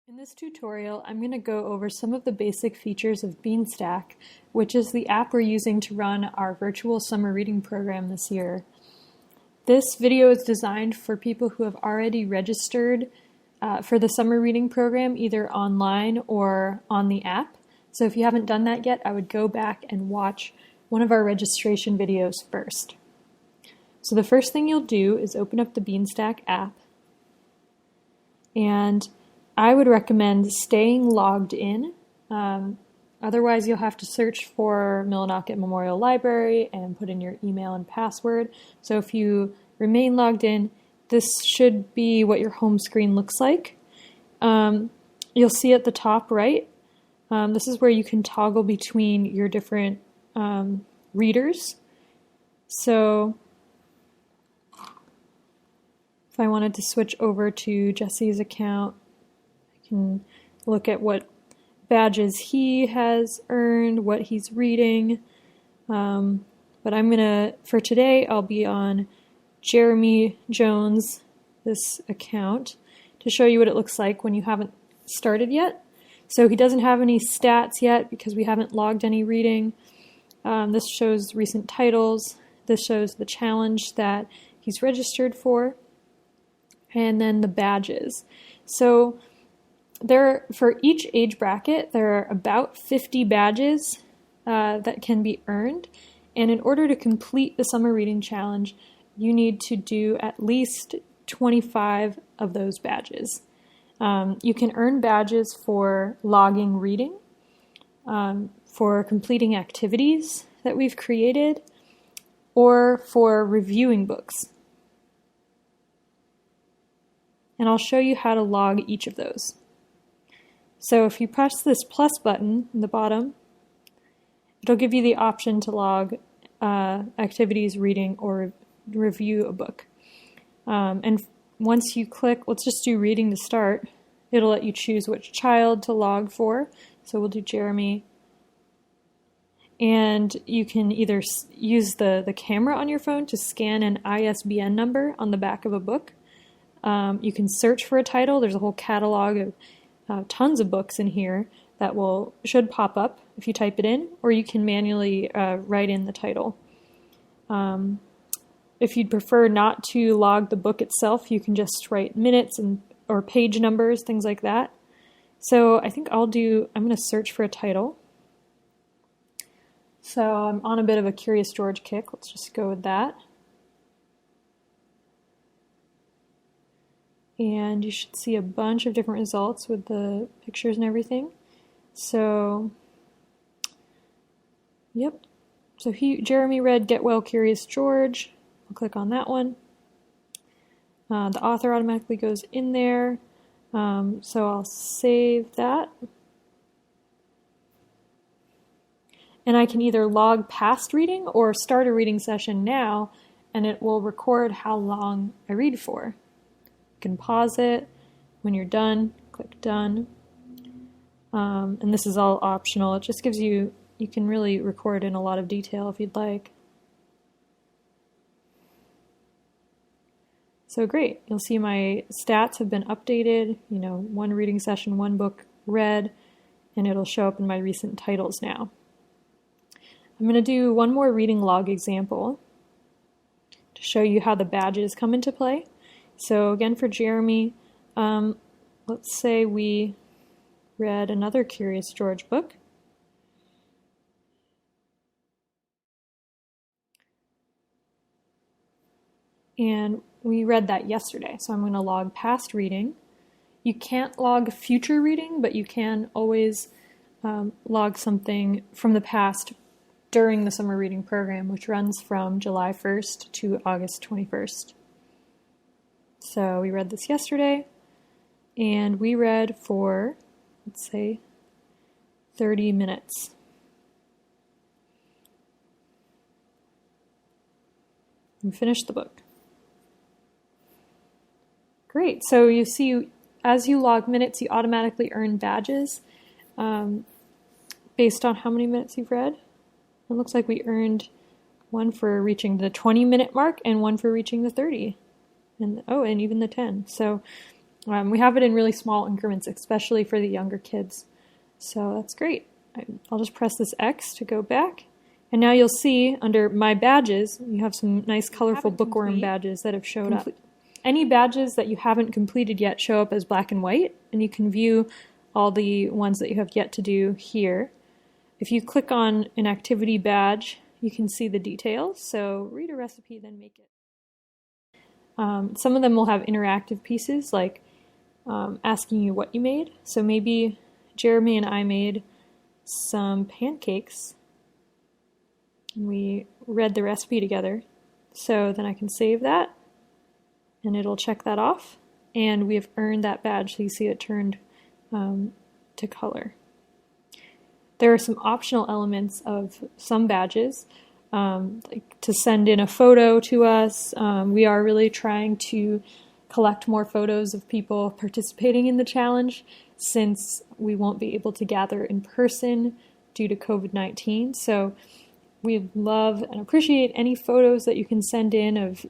In this tutorial, I'm going to go over some of the basic features of Beanstack, which is the app we're using to run our virtual summer reading program this year. This video is designed for people who have already registered for the summer reading program, either online or on the app. So if you haven't done that yet, I would go back and watch one of our registration videos first. So the first thing you'll do is open up the Beanstack app, and I would recommend staying logged in. Otherwise, you'll have to search for Millinocket Memorial Library and put in your email and password. So if you remain logged in, this should be what your home screen looks like. You'll see at the top right, this is where you can toggle between your different readers. So if I wanted to switch over to Jesse's account, can look at what badges he has earned, what he's reading. But for today, I'll be on Jeremy Jones, this account, to show you what it looks like when you haven't started yet. So he doesn't have any stats yet because we haven't logged any reading. This shows recent titles. This shows the challenge that he's registered for. And then the badges. So for each age bracket, there are about 50 badges that can be earned, and in order to complete the Summer Reading Challenge, you need to do at least 25 of those badges. You can earn badges for logging reading, for completing activities that we've created, or for reviewing books. And I'll show you how to log each of those. So if you press this plus button in the bottom, it'll give you the option to log activities, reading, or review a book. And once you click, let's just do reading to start, it'll let you choose which child to log for. So we'll do Jeremy. And you can either use the camera on your phone to scan an ISBN number on the back of a book. You can search for a title. There's a whole catalog of tons of books in here that should pop up if you type it in, or you can manually write in the title. If you'd prefer not to log the book itself, you can just write minutes or page numbers, things like that. So I think I'm going to search for a title. So I'm on a bit of a Curious George kick. Let's just go with that. And you should see a bunch of different results with the pictures and everything. So, yep. So Jeremy read Get Well, Curious George. I'll click on that one. The author automatically goes in there. So I'll save that. And I can either log past reading or start a reading session now, and it will record how long I read for. You can pause it. When you're done, click done. And this is all optional. It just gives you can really record in a lot of detail if you'd like. So great. You'll see my stats have been updated. One reading session, one book read, and it'll show up in my recent titles now. I'm going to do one more reading log example to show you how the badges come into play. So again, for Jeremy, let's say we read another Curious George book. And we read that yesterday, so I'm going to log past reading. You can't log future reading, but you can always log something from the past during the summer reading program, which runs from July 1st to August 21st. So we read this yesterday, and we read for, let's say, 30 minutes. And finished the book. Great. So you see, as you log minutes, you automatically earn badges based on how many minutes you've read. It looks like we earned one for reaching the 20-minute mark and one for reaching the 30. And even the 10. So We have it in really small increments, especially for the younger kids. So that's great. I'll just press this X to go back. And now you'll see under My Badges, you have some nice colorful bookworm badges that have showed up. Any badges that you haven't completed yet show up as black and white, and you can view all the ones that you have yet to do here. If you click on an activity badge, you can see the details. So read a recipe, then make it. Some of them will have interactive pieces like asking you what you made. So maybe Jeremy and I made some pancakes and we read the recipe together. So then I can save that and it'll check that off, and we have earned that badge. So you see it turned to color. There are some optional elements of some badges, like to send in a photo to us. We are really trying to collect more photos of people participating in the challenge since we won't be able to gather in person due to COVID-19. So we love and appreciate any photos that you can send in of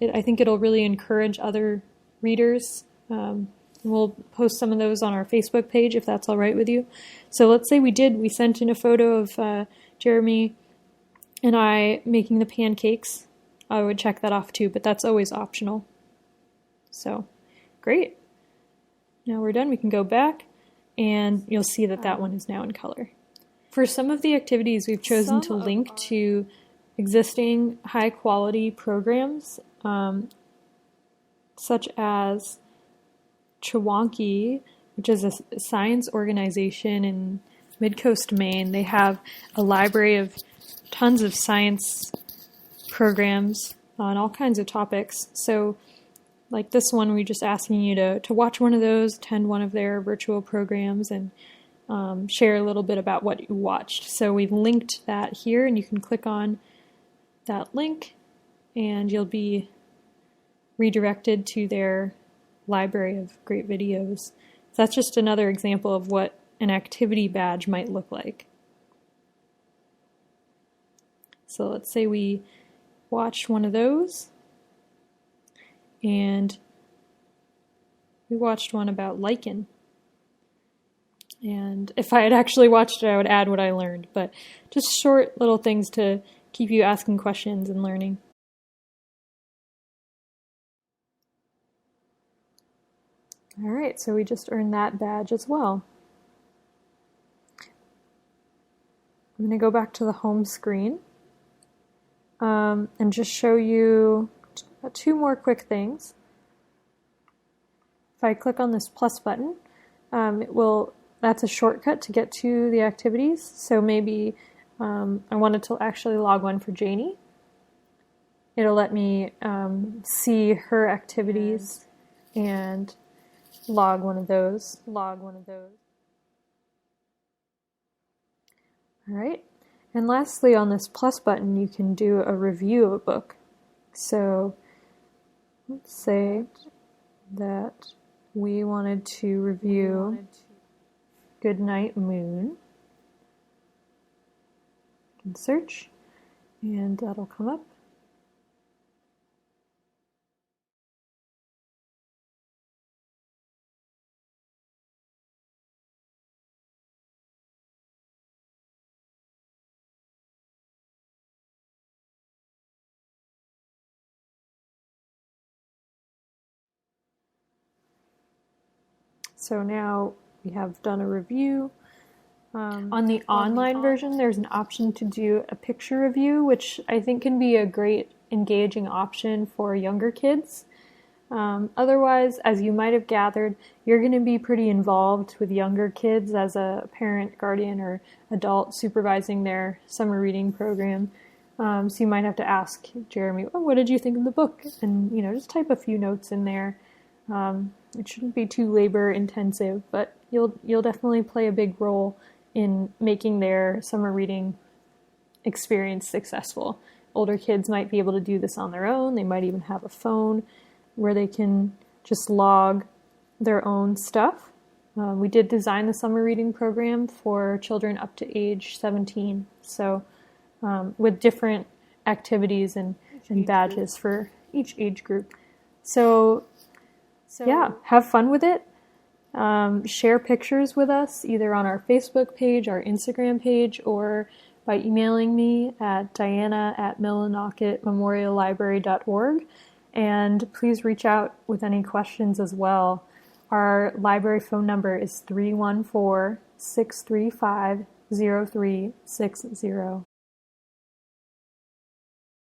I think it'll really encourage other readers. We'll post some of those on our Facebook page if that's all right with you. So let's say we sent in a photo of Jeremy and I making the pancakes. I would check that off too, but that's always optional. So great. Now we're done. We can go back and you'll see that that one is now in color. For some of the activities, we've chosen to link to existing high quality programs, such as Chewonki, which is a science organization in Midcoast, Maine. They have a library of tons of science programs on all kinds of topics. So like this one, we're just asking you to watch one of those, attend one of their virtual programs, and share a little bit about what you watched. So we've linked that here, and you can click on that link and you'll be redirected to their library of great videos. So that's just another example of what an activity badge might look like. So let's say we watch one of those, and we watched one about lichen. And if I had actually watched it, I would add what I learned, but just short little things to keep you asking questions and learning. All right, so we just earned that badge as well. I'm going to go back to the home screen and just show you two more quick things. If I click on this plus button, that's a shortcut to get to the activities. So maybe I wanted to actually log one for Janie. It'll let me see her activities and log one of those. All right. And lastly, on this plus button, you can do a review of a book. So let's say that we wanted to review Goodnight Moon. You can search, and that'll come up. So now we have done a review. On the online version, there's an option to do a picture review, which I think can be a great engaging option for younger kids. Otherwise, as you might have gathered, you're going to be pretty involved with younger kids as a parent, guardian, or adult supervising their summer reading program. So you might have to ask Jeremy, what did you think of the book? And, just type a few notes in there. It shouldn't be too labor intensive, but you'll definitely play a big role in making their summer reading experience successful. Older kids might be able to do this on their own. They might even have a phone where they can just log their own stuff. We did design the summer reading program for children up to age 17. So with different activities and badges for each age group. So So yeah, have fun with it. Share pictures with us either on our Facebook page, our Instagram page, or by emailing me at diana@millinocketmemoriallibrary.org. And please reach out with any questions as well. Our library phone number is 314-635-0360.